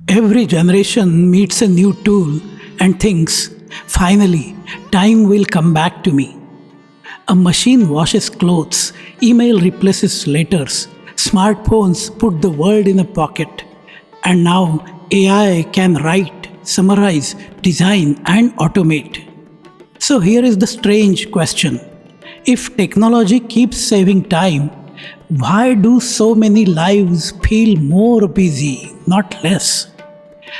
Every generation meets a new tool and thinks, finally, time will come back to me. A machine washes clothes, email replaces letters, smartphones put the world in a pocket, and now AI can write, summarize, design, and automate. So here is the strange question. If technology keeps saving time, why do so many lives feel more busy, not less?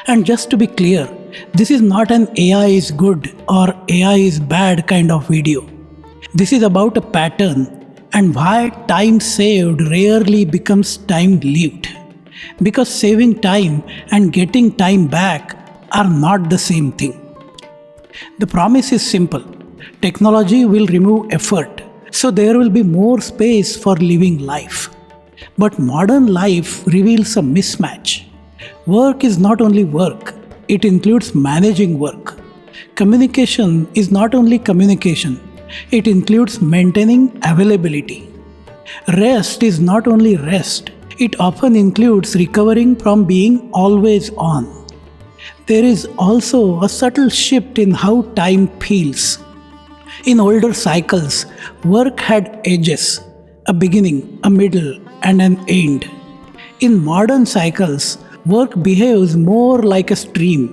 And just to be clear, this is not an AI is good or AI is bad kind of video. This is about a pattern and why time saved rarely becomes time lived. Because saving time and getting time back are not the same thing. The promise is simple: technology will remove effort, so there will be more space for living life. But modern life reveals a mismatch. Work is not only work, it includes managing work. Communication is not only communication, it includes maintaining availability. Rest is not only rest, it often includes recovering from being always on. There is also a subtle shift in how time feels. In older cycles, work had edges: a beginning, a middle, and an end. In modern cycles, work behaves more like a stream.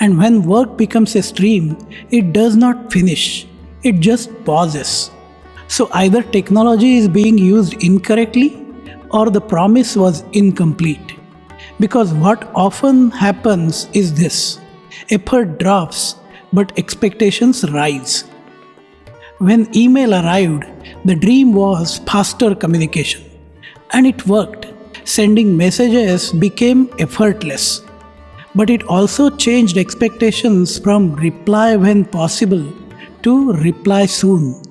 And when work becomes a stream, it does not finish, it just pauses. So either technology is being used incorrectly or the promise was incomplete. Because what often happens is this: effort drops, but expectations rise. When email arrived, the dream was faster communication. And it worked. Sending messages became effortless. But it also changed expectations from reply when possible to reply soon.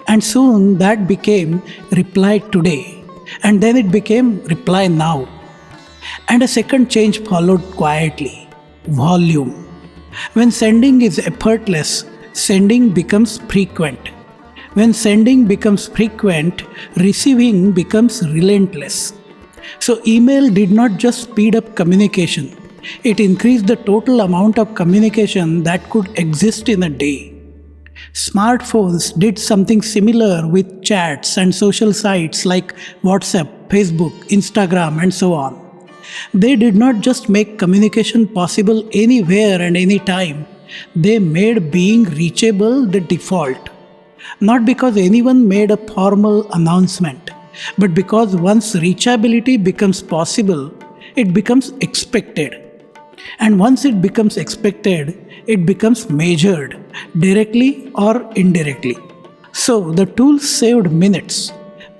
And soon that became reply today. And then it became reply now. And a second change followed quietly: volume. When sending is effortless, sending becomes frequent. When sending becomes frequent, receiving becomes relentless. So, email did not just speed up communication, it increased the total amount of communication that could exist in a day. Smartphones did something similar with chats and social sites like WhatsApp, Facebook, Instagram, and so on. They did not just make communication possible anywhere and anytime, they made being reachable the default. Not because anyone made a formal announcement, but because once reachability becomes possible, it becomes expected. And once it becomes expected, it becomes measured, directly or indirectly. So the tools saved minutes,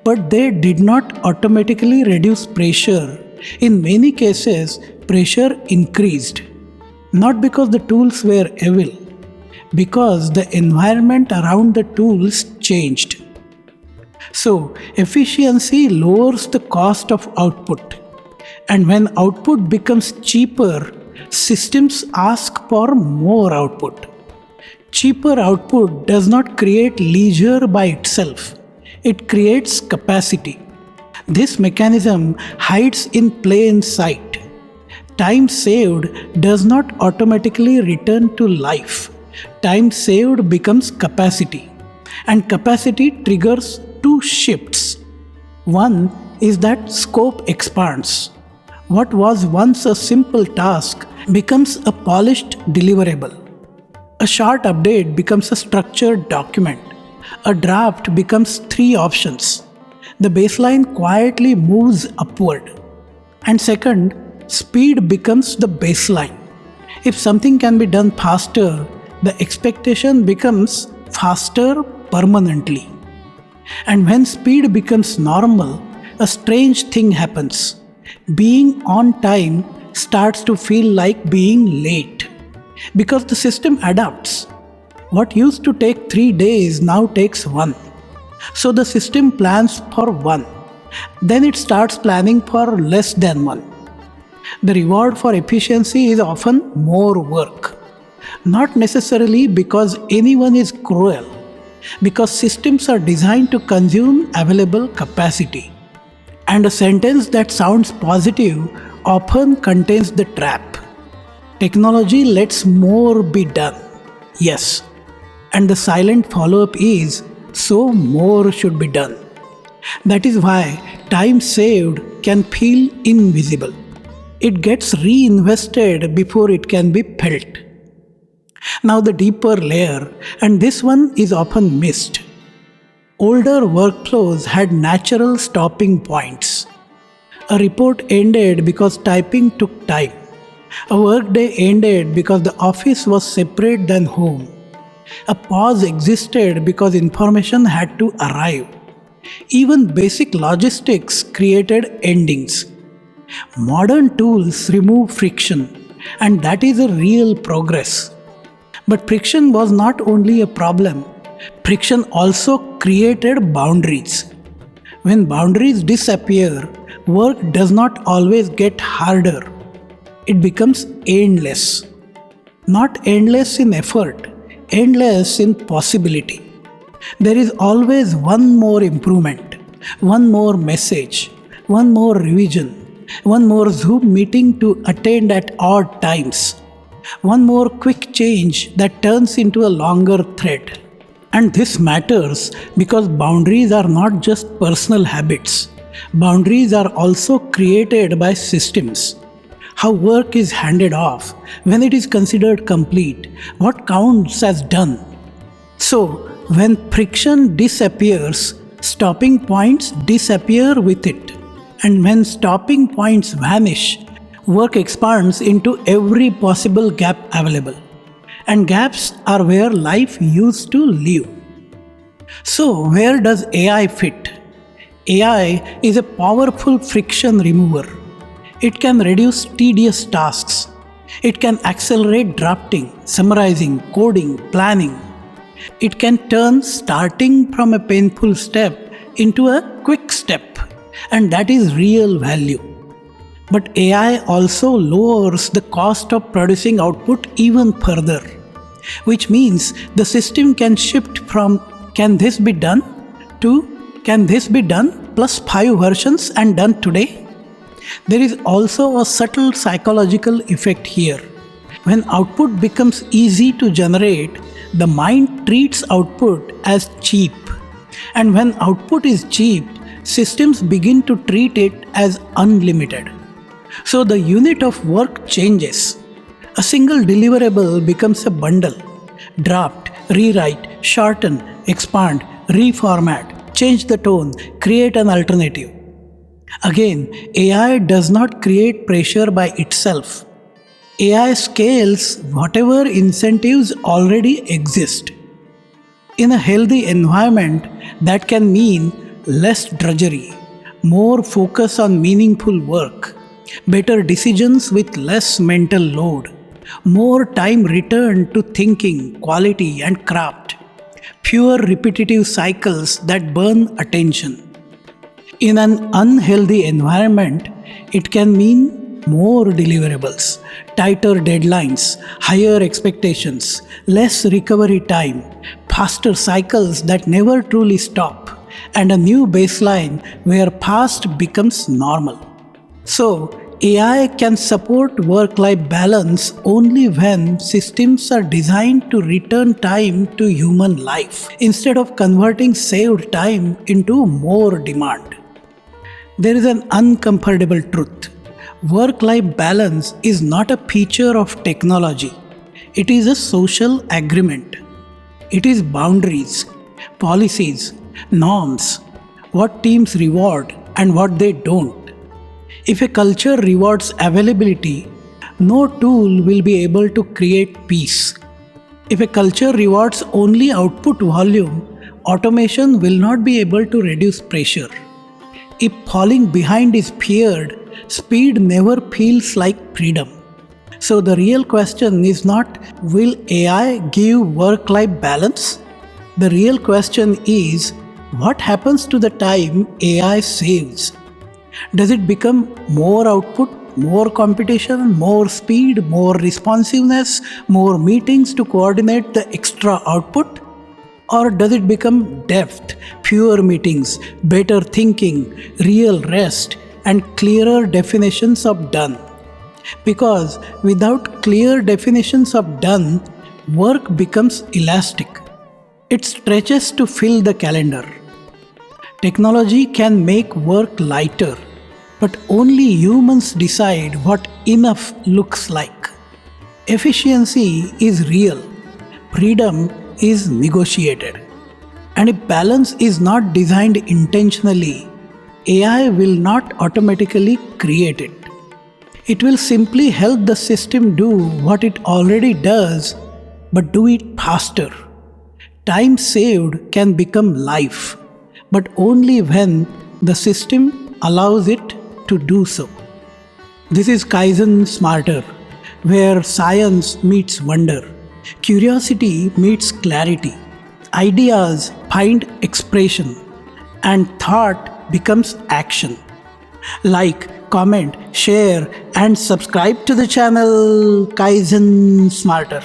but they did not automatically reduce pressure. In many cases, pressure increased. Not because the tools were evil, because the environment around the tools changed. So, efficiency lowers the cost of output. And when output becomes cheaper, systems ask for more output. Cheaper output does not create leisure by itself, it creates capacity. This mechanism hides in plain sight. Time saved does not automatically return to life. Time saved becomes capacity, and capacity triggers two shifts. One is that scope expands. What was once a simple task becomes a polished deliverable. A short update becomes a structured document. A draft becomes three options. The baseline quietly moves upward. And second, speed becomes the baseline. If something can be done faster, the expectation becomes faster permanently. And when speed becomes normal, a strange thing happens. Being on time starts to feel like being late. Because the system adapts. What used to take 3 days now takes one. So the system plans for one. Then it starts planning for less than one. The reward for efficiency is often more work. Not necessarily because anyone is cruel, because systems are designed to consume available capacity. And a sentence that sounds positive often contains the trap. Technology lets more be done. Yes. And the silent follow-up is, so more should be done. That is why time saved can feel invisible. It gets reinvested before it can be felt. Now the deeper layer, and this one is often missed. Older workflows had natural stopping points. A report ended because typing took time. A workday ended because the office was separate than home. A pause existed because information had to arrive. Even basic logistics created endings. Modern tools remove friction, and that is a real progress. But friction was not only a problem, friction also created boundaries. When boundaries disappear, work does not always get harder. It becomes endless. Not endless in effort, endless in possibility. There is always one more improvement, one more message, one more revision, one more Zoom meeting to attend at odd times, one more quick change that turns into a longer thread. And this matters because boundaries are not just personal habits. Boundaries are also created by systems. How work is handed off, when it is considered complete, what counts as done. So, when friction disappears, stopping points disappear with it. And when stopping points vanish, work expands into every possible gap available. And gaps are where life used to live. So, where does AI fit? AI is a powerful friction remover. It can reduce tedious tasks. It can accelerate drafting, summarizing, coding, planning. It can turn starting from a painful step into a quick step, and that is real value. But AI also lowers the cost of producing output even further, which means the system can shift from "can this be done" to "can this be done plus 5 versions and done today?" There is also a subtle psychological effect here. When output becomes easy to generate, the mind treats output as cheap. And when output is cheap, systems begin to treat it as unlimited. So the unit of work changes. A single deliverable becomes a bundle. Draft, rewrite, shorten, expand, reformat, change the tone, create an alternative. Again, AI does not create pressure by itself. AI scales whatever incentives already exist. In a healthy environment, that can mean less drudgery, more focus on meaningful work, better decisions with less mental load, more time returned to thinking, quality, and craft, fewer repetitive cycles that burn attention. In an unhealthy environment, it can mean more deliverables, tighter deadlines, higher expectations, less recovery time, faster cycles that never truly stop, and a new baseline where past becomes normal. So, AI can support work-life balance only when systems are designed to return time to human life instead of converting saved time into more demand. There is an uncomfortable truth. Work-life balance is not a feature of technology. It is a social agreement. It is boundaries, policies, norms, what teams reward and what they don't. If a culture rewards availability, no tool will be able to create peace. If a culture rewards only output volume, automation will not be able to reduce pressure. If falling behind is feared, speed never feels like freedom. So the real question is not, will AI give work-life balance? The real question is, what happens to the time AI saves? Does it become more output, more competition, more speed, more responsiveness, more meetings to coordinate the extra output? Or does it become depth, fewer meetings, better thinking, real rest, and clearer definitions of done. Because without clear definitions of done, work becomes elastic. It stretches to fill the calendar. Technology can make work lighter, but only humans decide what enough looks like. Efficiency is real, freedom is negotiated. And if balance is not designed intentionally, AI will not automatically create it. It will simply help the system do what it already does, but do it faster. Time saved can become life, but only when the system allows it to do so. This is Kaizen Smarter, where science meets wonder, curiosity meets clarity, ideas find expression, and thought becomes action. Like, comment, share, and subscribe to the channel Kaizen Smarter.